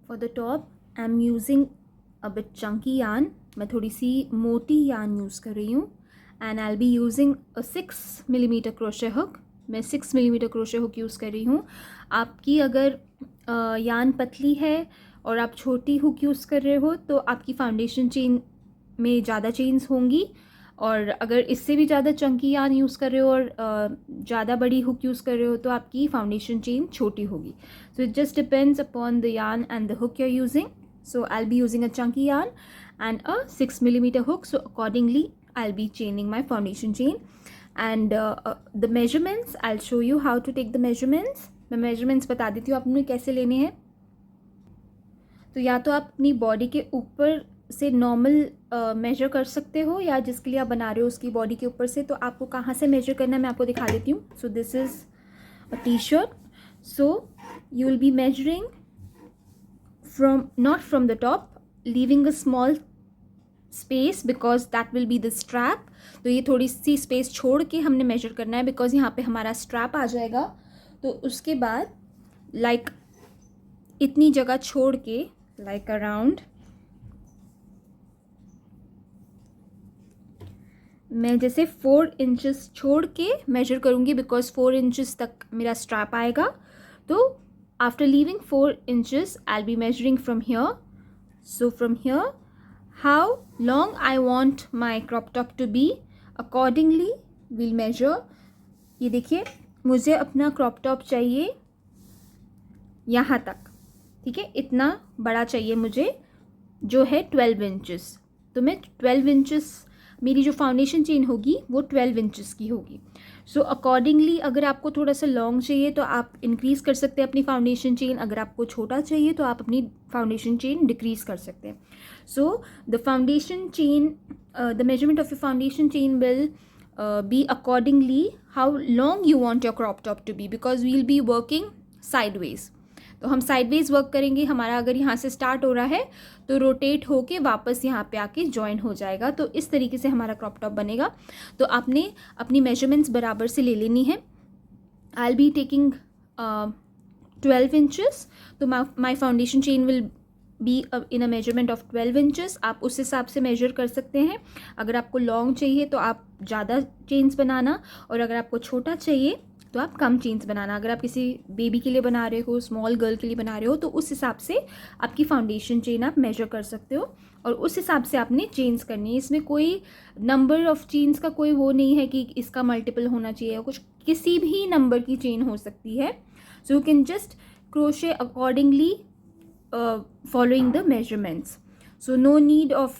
For the top, I'm using a bit chunky yarn. मैं थोड़ी सी मोटी yarn यूज़ कर रही हूँ. And I'll be using a 6mm crochet hook. मैं 6mm crochet hook यूज़ कर रही हूँ. आपकी अगर yarn पतली है और आप छोटी हुक यूज़ कर रहे हो तो आपकी फाउंडेशन चेन में ज़्यादा चेन्स होंगी, और अगर इससे भी ज़्यादा चंकी यार्न यूज़ कर रहे हो और ज़्यादा बड़ी हुक यूज़ कर रहे हो तो आपकी फाउंडेशन चेन छोटी होगी. So it just depends upon the yarn and the hook you are using. So I'll be using a chunky yarn and a 6mm hook. So accordingly I'll be chaining my foundation chain. And the measurements, I'll show you how to take the measurements. मैं measurements बता देती हूँ आपने कैसे लेने हैं. तो या तो आप अपनी बॉडी के ऊपर से नॉर्मल मेजर कर सकते हो, या जिसके लिए आप बना रहे हो उसकी बॉडी के ऊपर से. तो आपको कहाँ से मेजर करना है मैं आपको दिखा देती हूँ. So this is a T shirt. So you will be measuring from not from the top, leaving a small space because that will be the strap. तो ये थोड़ी सी स्पेस छोड़ के हमने मेजर करना है बिकॉज यहाँ पे हमारा स्ट्रैप आ जाएगा. तो उसके बाद लाइक इतनी जगह छोड़ के लाइक अराउंड मैं जैसे 4 इंचेस छोड़ के मेजर करूँगी बिकॉज 4 इंचेस तक मेरा स्ट्रैप आएगा. तो after leaving 4 inches I'll be measuring from here. So from here, how long I want my crop top to be, accordingly we'll measure. ये देखिए मुझे अपना crop top चाहिए यहाँ तक, ठीक है, इतना बड़ा चाहिए मुझे जो है 12 इंचेस. तो मैं 12 इंचेस मेरी जो फाउंडेशन चेन होगी वो 12 इंचेस की होगी. सो अकॉर्डिंगली अगर आपको थोड़ा सा लॉन्ग चाहिए तो आप इंक्रीज़ कर सकते हैं अपनी फाउंडेशन चेन. अगर आपको छोटा चाहिए तो आप अपनी फाउंडेशन चेन डिक्रीज़ कर सकते हैं. So the foundation chain, the measurement of your foundation chain will be accordingly how long you want your crop top to be, because we will be working sideways. तो हम sideways work करेंगे. हमारा अगर यहाँ से स्टार्ट हो रहा है तो रोटेट होके वापस यहाँ पे आके ज्वाइन हो जाएगा. तो इस तरीके से हमारा क्रॉप टॉप बनेगा. तो आपने अपनी मेजरमेंट्स बराबर से ले लेनी है. I will be taking 12 inches. तो my foundation chain will be in a measurement of 12 inches. आप उस हिसाब से मेजर कर सकते हैं. अगर आपको लॉन्ग चाहिए तो आप ज़्यादा चेन्स बनाना, और अगर आपको छोटा चाहिए तो आप कम चेन्स बनाना. अगर आप किसी बेबी के लिए बना रहे हो, स्मॉल गर्ल के लिए बना रहे हो, तो उस हिसाब से आपकी फाउंडेशन चेन आप मेजर कर सकते हो और उस हिसाब से आपने चेन्स करनी है. इसमें कोई नंबर ऑफ चेन्स का कोई वो नहीं है कि इसका मल्टीपल होना चाहिए, कुछ किसी भी नंबर की चेन हो सकती है. So you can just crochet accordingly following the measurements. So no need of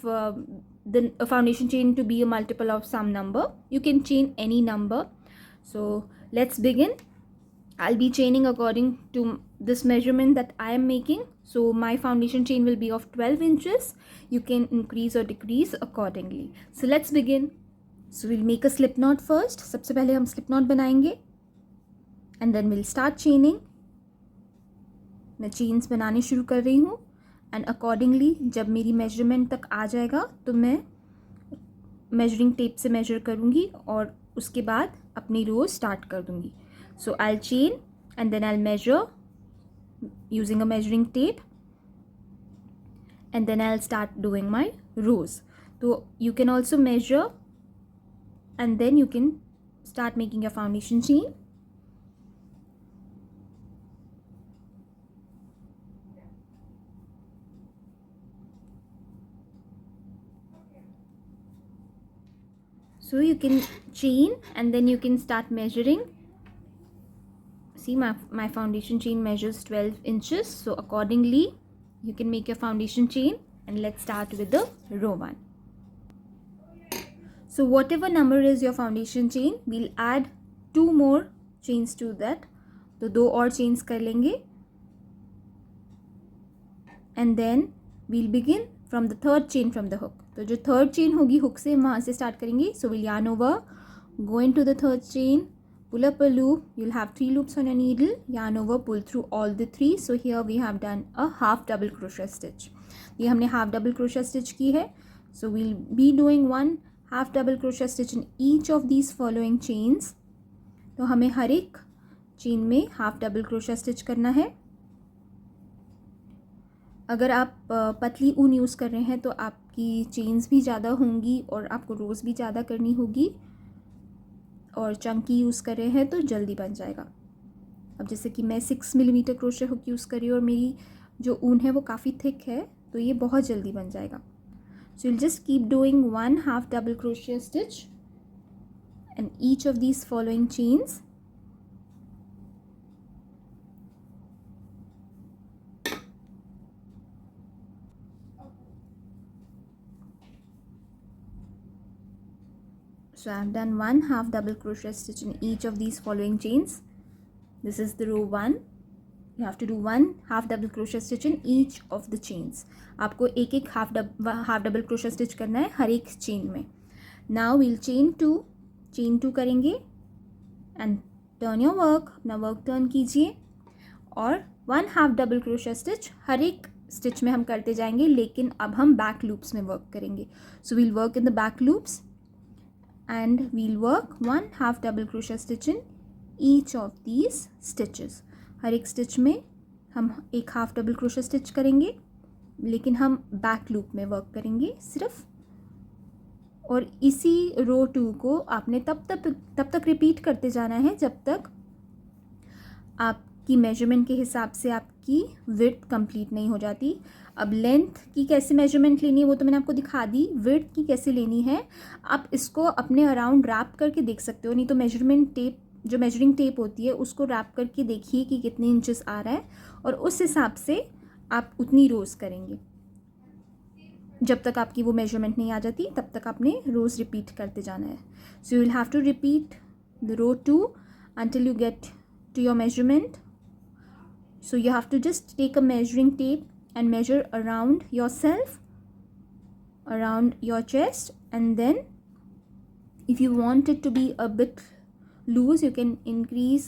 the foundation chain to be a multiple of some number. You can chain any number. So let's begin. I'll be chaining according to this measurement that I am making. So my foundation chain will be of 12 inches. You can increase or decrease accordingly. So let's begin. So we'll make a slip knot first. सबसे पहले हम slip knot बनाएंगे and then we'll start chaining. मैं chains बनाने शुरू कर रही हूँ एंड अकॉर्डिंगली जब मेरी मेजरमेंट तक आ जाएगा तो मैं मेजरिंग टेप से मेजर करूँगी और उसके बाद अपनी रोज स्टार्ट कर दूँगी. So I will chain and then I will measure using a measuring tape and then I will start doing my rows. तो you can also measure and then you can start making your foundation chain. So you can chain and then you can start measuring. See my foundation chain measures 12 inches. So accordingly you can make your foundation chain and let's start with the row 1. So whatever number is your foundation chain, we'll add 2 more chains to that. तो 2 और chains कर लेंगे and then we'll begin from the third chain from the hook. तो जो third chain होगी hook से वहाँ से स्टार्ट करेंगे. So will yarn over, go into the third chain, pull up a loop. You'll have 3 loops on your needle, yarn over, pull through all the 3. So here we have done a half double crochet stitch. ये हमने half double crochet stitch की है. So we'll be doing 1 half double crochet stitch in each of these following chains. तो हमें हर एक chain में half double crochet stitch करना है. अगर आप पतली ऊन यूज़ कर रहे हैं तो आपकी चेन्स भी ज़्यादा होंगी और आपको रोज़ भी ज़्यादा करनी होगी, और चंकी यूज़ कर रहे हैं तो जल्दी बन जाएगा। अब जैसे कि मैं 6 मिलीमीटर क्रोशे हुक यूज़ कर रही हूँ और मेरी जो ऊन है वो काफ़ी थिक है, तो ये बहुत जल्दी बन जाएगा। सो you'll just keep doing 1 half double crochet stitch in each of these following chains. So I've done 1 half double crochet stitch in each of these following chains. This is the row 1. You have to do 1 half double crochet stitch in each of the chains. आपको एक एक half double crochet stitch करना है हर एक chain में. Now we'll chain 2 करेंगे and turn your work. अपना work turn कीजिए और 1 हाफ डबल क्रोशे स्टिच हर एक स्टिच में हम करते जाएंगे, लेकिन अब हम बैक लूप्स में वर्क करेंगे. So we'll work in the back loops and we'll work 1 half double crochet stitch in each of these stitches. हर एक स्टिच में हम एक हाफ डबल क्रोशे स्टिच करेंगे, लेकिन हम बैक लूप में वर्क करेंगे सिर्फ. और इसी रो 2 को आपने तब तक रिपीट करते जाना है जब तक आपकी मेजरमेंट के हिसाब से आपकी विड्थ कंप्लीट नहीं हो जाती. अब लेंथ की कैसे मेजरमेंट लेनी है वो तो मैंने आपको दिखा दी. विड्थ की कैसे लेनी है आप इसको अपने अराउंड रैप करके देख सकते हो, नहीं तो मेजरमेंट टेप जो मेजरिंग टेप होती है उसको रैप करके देखिए कि कितने इंचेस आ रहा है, और उस हिसाब से आप उतनी रोज़ करेंगे. जब तक आपकी वो मेजरमेंट नहीं आ जाती तब तक आपने रोज़ रिपीट करते जाना है. So you will have to repeat the row 2 until you get to your measurement. So you have to just take a measuring tape and measure around yourself, around your chest, and then if you want it to be a bit loose you can increase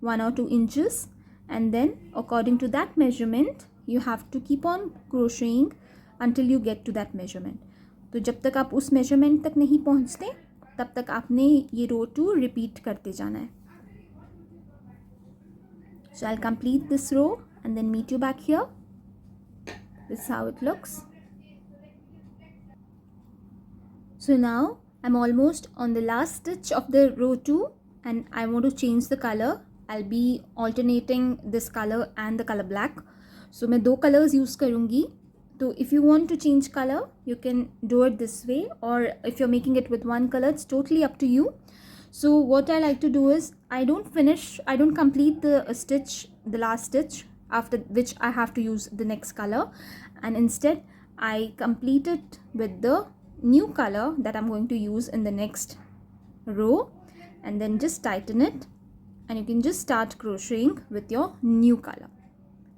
1 or 2 inches, and then according to that measurement you have to keep on crocheting until you get to that measurement. तो जब तक आप उस measurement तक नहीं पहुंचते तब तक आपने ये row 2 repeat करते जाना है. So I'll complete this row and then meet you back here. This is how it looks. So now I'm almost on the last stitch of the row 2 and I want to change the color. I'll be alternating this color and the color black. So मैं दो colors use करूँगी. So if you want to change color you can do it this way, or if you're making it with one color it's totally up to you. So what I like to do is I don't complete the stitch, the last stitch, after which I have to use the next color, and instead I complete it with the new color that I'm going to use in the next row, and then just tighten it and you can just start crocheting with your new color.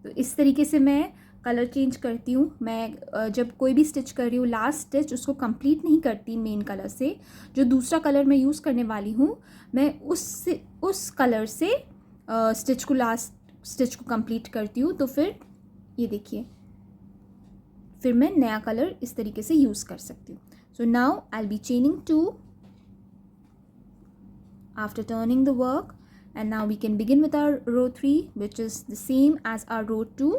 तो इस तरीके से मैं colour change करती हूँ. मैं जब कोई भी स्टिच कर रही हूँ लास्ट स्टिच उसको कंप्लीट नहीं करती मेन कलर से. जो दूसरा कलर मैं यूज़ करने वाली हूँ मैं उस कलर से स्टिच को लास्ट स्टिच को कंप्लीट करती हूँ. तो फिर ये देखिए फिर मैं नया कलर इस तरीके से यूज़ कर सकती हूँ. So now I will B चेनिंग 2 after turning the work, and now we can begin with our row 3 which is the same as our row 2.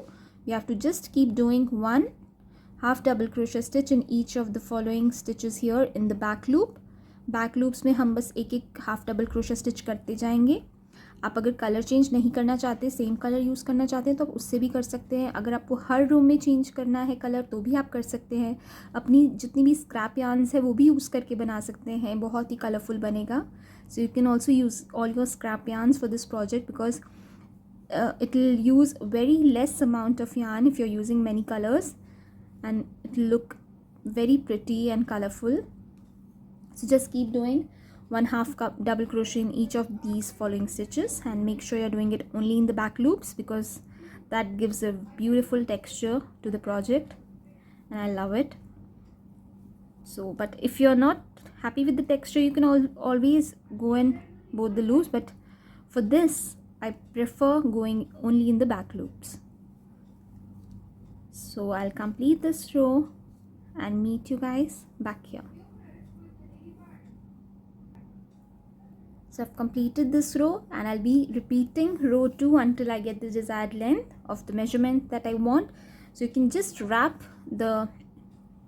You have to just keep doing 1 half double crochet stitch in each of the following stitches here in the back loop. Back loops में हम बस एक एक half double crochet stitch करते जाएंगे. आप अगर colour change नहीं करना चाहते, सेम कलर यूज़ करना चाहते हैं तो आप उससे भी कर सकते हैं. अगर आपको हर रूम में चेंज करना है कलर तो भी आप कर सकते हैं. अपनी जितनी भी स्क्रैप यार्न्स है वो भी यूज़ करके बना सकते हैं, बहुत ही कलरफुल बनेगा. So you can also use all your scrap yarns for this project because it will use very less amount of yarn if you're using many colors, and it will look very pretty and colorful. So just keep doing 1 half cup double crochet in each of these following stitches and make sure you're doing it only in the back loops because that gives a beautiful texture to the project and I love it. So but if you're not happy with the texture you can always go in both the loops, but for this I prefer going only in the back loops. So I'll complete this row and meet you guys back here. So I've completed this row and I'll be repeating row 2 until I get the desired length of the measurement that I want. So you can just wrap the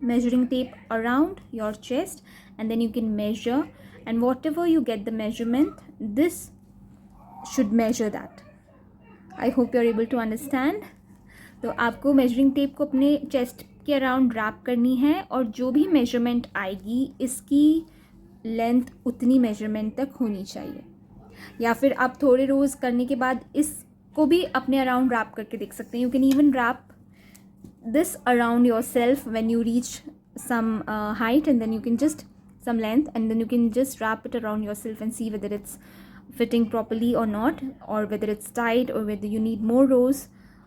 measuring tape around your chest and then you can measure, and whatever you get the measurement, this should measure that. I hope you're able to understand. तो आपको measuring tape को अपने chest के around rap करनी है और जो भी मेजरमेंट आएगी इसकी लेंथ उतनी मेजरमेंट तक होनी चाहिए. या फिर आप थोड़े रोज़ करने के बाद इसको भी अपने अराउंड रैप करके देख सकते हैं. You can even wrap this around yourself when you reach some height, and then you can just some length, and then you can just wrap it around yourself and see whether it's fitting properly or not, or whether it's tight, or whether you need more rows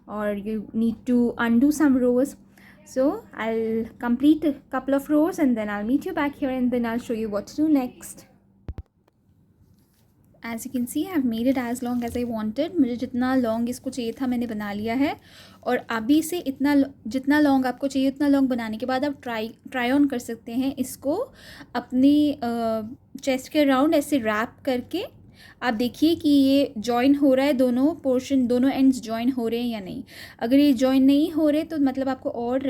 or you need to undo some rows. So I'll complete a couple of rows and then I'll meet you back here and then I'll show you what to do next. As you can see, I've made it as long as I wanted. मुझे जितना long इसको चाहिए था मैंने बना लिया है. और अभी से इतना जितना लॉन्ग आपको चाहिए उतना लॉन्ग बनाने के बाद आप ट्राई ऑन कर सकते हैं इसको अपनी चेस्ट के अराउंड ऐसे रैप करके. आप देखिए कि ये जॉइन हो रहा है, दोनों पोर्शन दोनों एंड्स जॉइन हो रहे हैं या नहीं. अगर ये जॉइन नहीं हो रहे तो मतलब आपको और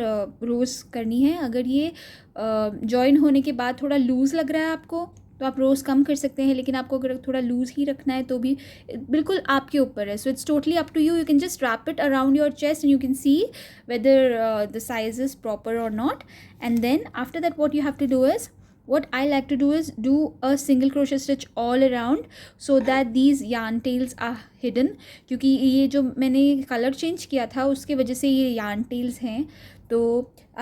रोज़ करनी है. अगर ये जॉइन होने के बाद थोड़ा लूज़ लग रहा है आपको तो आप रोज़ कम कर सकते हैं, लेकिन आपको अगर थोड़ा लूज़ ही रखना है तो भी बिल्कुल आपके ऊपर है. So it's totally up to you. You can just wrap it around your chest and you can see whether the size is proper और not. And then after that what you have to do is, what I like to do is do a single crochet stitch all around so that these yarn tails are hidden. क्योंकि ये जो मैंने colour change किया था उसके वजह से ये yarn tails हैं. तो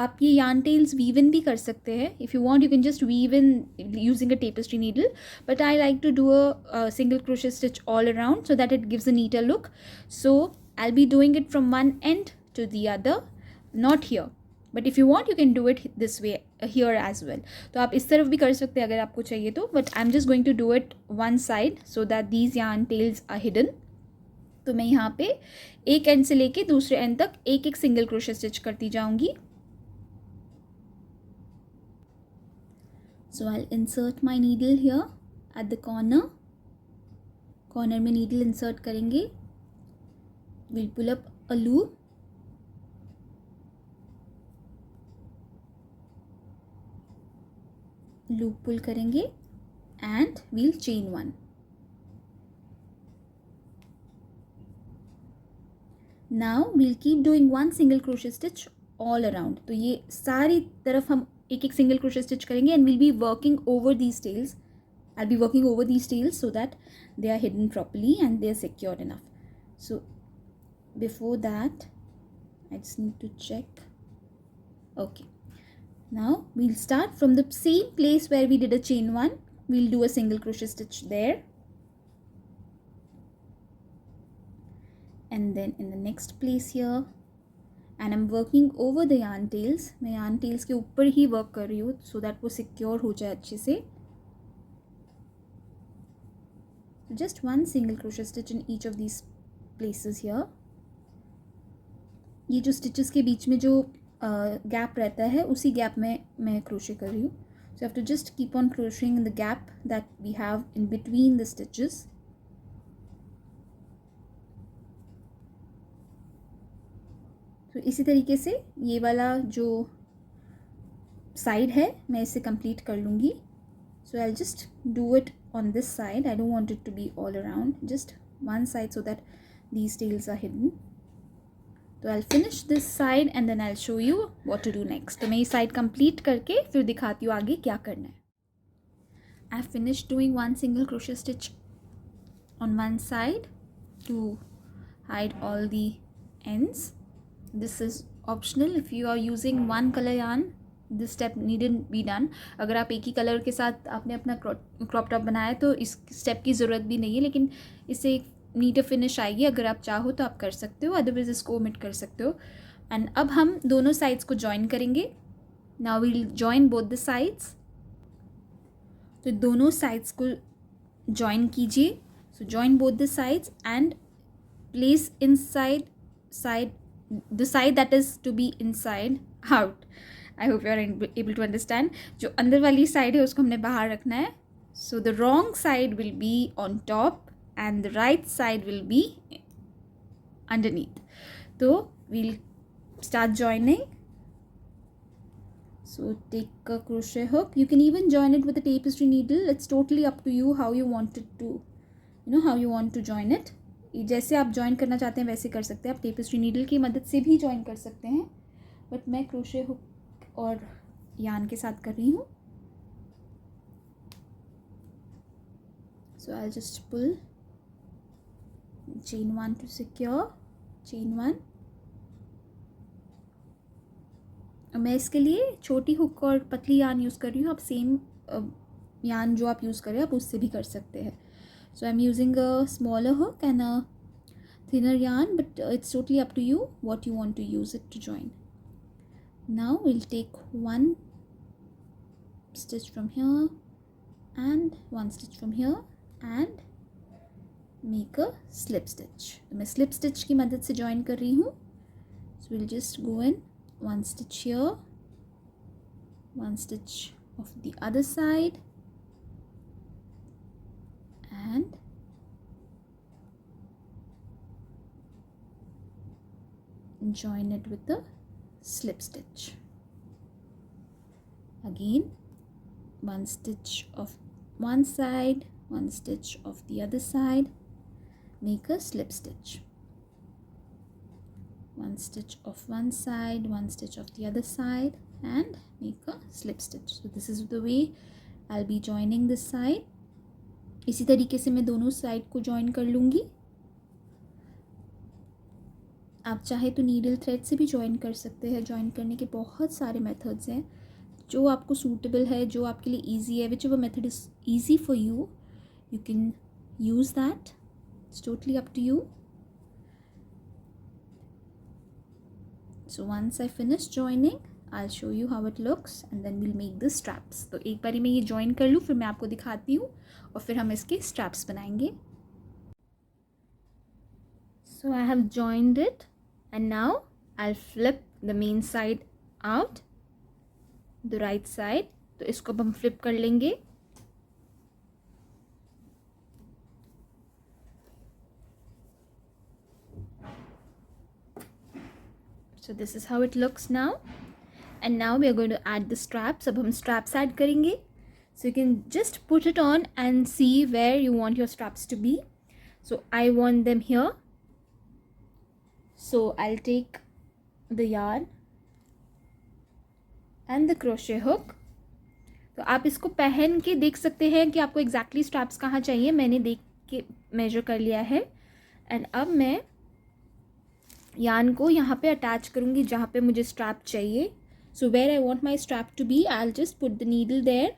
आप ये yarn tails weave in भी कर सकते हैं. If you want you can just weave in using a tapestry needle, but I like to do a single crochet stitch all around so that it gives a neater look. So I'll be doing it from one end to the other, not here. But if you want you can do it this way here as well. तो आप इस तरफ भी कर सकते हैं अगर आपको चाहिए तो, but I am just going to do it one side so that these yarn tails are hidden. तो मैं यहाँ पे एक एंड से लेके दूसरे एंड तक एक एक सिंगल क्रोशे स्टिच करती जाऊँगी. So I insert my needle here at the corner में नीडल इंसर्ट करेंगे. Will pull up a loop, loop pull करेंगे and will chain one. Now will keep doing one single crochet stitch all around. तो ये सारी तरफ हम एक एक सिंगल क्रोशे स्टिच करेंगे and will be working over these tails. I be working over these tails so that they are hidden properly and they are secured enough. So before that I just need to check. Okay, now we'll start from the same place where we did a chain one. We'll do a single crochet stitch there, and then in the next place here, and I'm working over the yarn tails. मैं yarn tails के ऊपर ही work कर रही हूँ so that वो secure हो जाए अच्छे से. Just one single crochet stitch in each of these places here. ये जो stitches के बीच में जो गैप रहता है उसी गैप में मैं क्रोशे कर रही हूँ. So have to just keep on crocheting in the gap that we have in between the stitches. तो इसी तरीके से ये वाला जो साइड है मैं इसे कंप्लीट कर लूँगी. So I just do it on this side. I don't want it to be all around, just one side so that these tails are hidden. तो I finish this side and then I show you what to do next. तो मैं ये side complete करके फिर दिखाती हूँ आगे क्या करना है. I finish doing one single crochet stitch on one side to hide all the ends. This is optional. If you are using one colour yarn this step needn't be done. अगर आप एक ही कलर के साथ आपने अपना crop top बनाया तो इस स्टेप की ज़रूरत भी नहीं है, लेकिन इससे नीटर फिनिश आएगी. अगर आप चाहो तो आप कर सकते हो, अदरवाइज इसको ओमिट कर सकते हो. एंड अब हम दोनों साइड्स को ज्वाइन करेंगे. Now we'll join both the sides. तो दोनों साइड्स को ज्वाइन कीजिए. So join both the sides and place inside side the side that is to be inside out. I hope you are able to understand. जो अंदर वाली side है उसको हमने बाहर रखना है. So the wrong side will be on top and the right side will be underneath. So we'll start joining. So take a crochet hook. You can even join it with a tapestry needle. It's totally up to you how you want it to, how you want to join it. जैसे आप join करना चाहते हैं वैसे कर सकते हैं. आप tapestry needle की मदद से भी join कर सकते हैं. But मैं crochet hook और yarn के साथ कर रही हूँ. So I'll just pull chain 1 to secure, chain 1. मैं इसके लिए छोटी हुक और पतली यार्न यूज़ कर रही हूँ. आप सेम यार्न जो आप यूज़ करें आप उससे भी कर सकते हैं. So I am using a smaller hook and a thinner yarn, but it's totally up to you what you want to use it to join. Now will take one stitch from here and one stitch from here and make a slip stitch. मैं slip stitch की मदद से join कर रही हूँ. So will just go in one stitch here, one stitch of the other side, and join it with the slip stitch. Again, one stitch of one side, one stitch of the other side, make a slip stitch. One stitch of one side, one stitch of the other side, and make a slip stitch. So this is the way I'll be joining this side. इसी तरीके से मैं दोनों side को join कर लूँगी. आप चाहे तो नीडल थ्रेड से भी join कर सकते हैं. join करने के बहुत सारे methods हैं जो आपको suitable है, जो आपके लिए easy है. whichever method is easy for you, you can use that. It's totally up to you. So once I finish joining, I'll show you how it looks and then we'll make the straps. तो एक बारी मैं ये join कर लूँ, फिर मैं आपको दिखाती हूँ और फिर हम इसके straps बनाएंगे. So I have joined it and now I'll flip the main side out, the right side. तो इसको अब हम flip कर लेंगे. So this is how it looks now. And now we are going to add the straps. अब हम straps add करेंगे. So you can just put it on and see where you want your straps to be. So I want them here. So I'll take the yarn and the crochet hook. तो आप इसको पहन के देख सकते हैं कि आपको exactly straps कहाँ चाहिए. मैंने देख के measure कर लिया है. And अब मैं यार्न को यहाँ पे अटैच करूँगी जहाँ पे मुझे स्ट्रैप चाहिए. So where I want my strap to be, I will just put the needle there,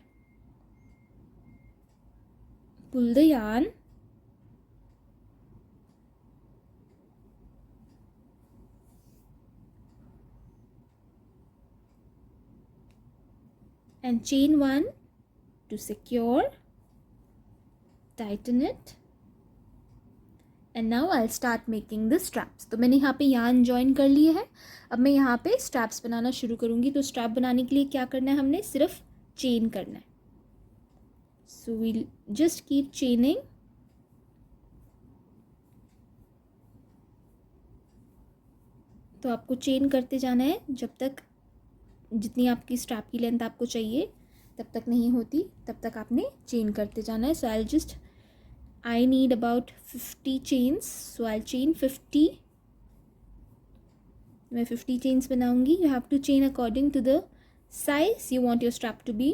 pull the yarn, and chain 1 to secure, tighten it, and now I'll start making the straps. तो मैंने यहाँ पे yarn join कर लिए है. अब मैं यहाँ पे स्ट्रैप्स बनाना शुरू करूँगी. तो स्ट्रैप बनाने के लिए क्या करना है, हमने सिर्फ चेन करना है. So we'll just keep chaining. तो आपको चेन करते जाना है जब तक जितनी आपकी स्ट्रैप की लेंथ आपको चाहिए तब तक नहीं होती, तब तक आपने चेन करते जाना है. So I just I need about 50 chains, so I'll chain 50. मैं 50 chains बनाऊंगी. You have to chain according to the size you want your strap to be.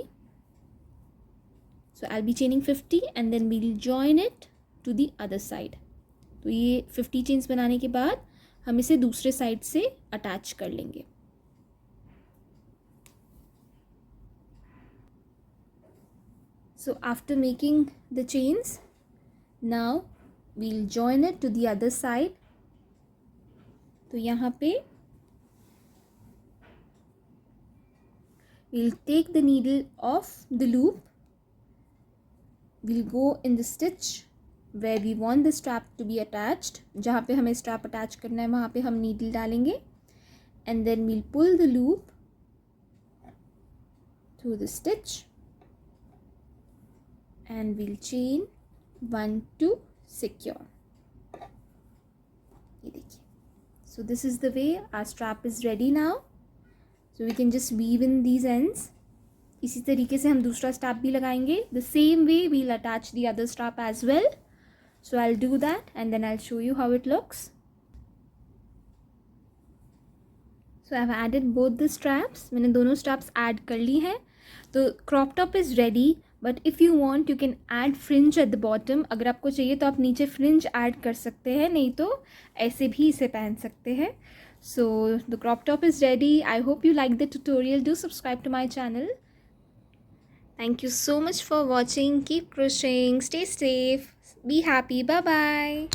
So I'll be chaining 50 and then we'll join it to the other side. तो ये 50 chains बनाने के बाद हम इसे दूसरे साइड से अटैच कर लेंगे. So after making the chains, now we'll join it to the other side. तो यहाँ पे we'll take the needle off the loop. We'll go in the stitch where we want the strap to be attached. जहाँ पे हमें strap attach करना है वहाँ पे हम needle डालेंगे. And then we'll pull the loop through the stitch and we'll chain 1 to secure. ये देखिए. So this is the way our strap is ready now. So we can just weave in these ends. इसी तरीके से हम दूसरा strap भी लगाएंगे. The same way we'll attach the other strap as well. So I'll do that and then I'll show you how it looks. So I've added both the straps. मैंने दोनों straps add कर ली हैं. तो crop top is ready, but if you want you can add fringe at the bottom. अगर आपको चाहिए तो आप नीचे fringe add कर सकते हैं, नहीं तो ऐसे भी इसे पहन सकते हैं. So the crop top is ready. I hope you like the tutorial. Do subscribe to my channel. Thank you so much for watching. Keep crocheting. Stay safe. Be happy. Bye bye.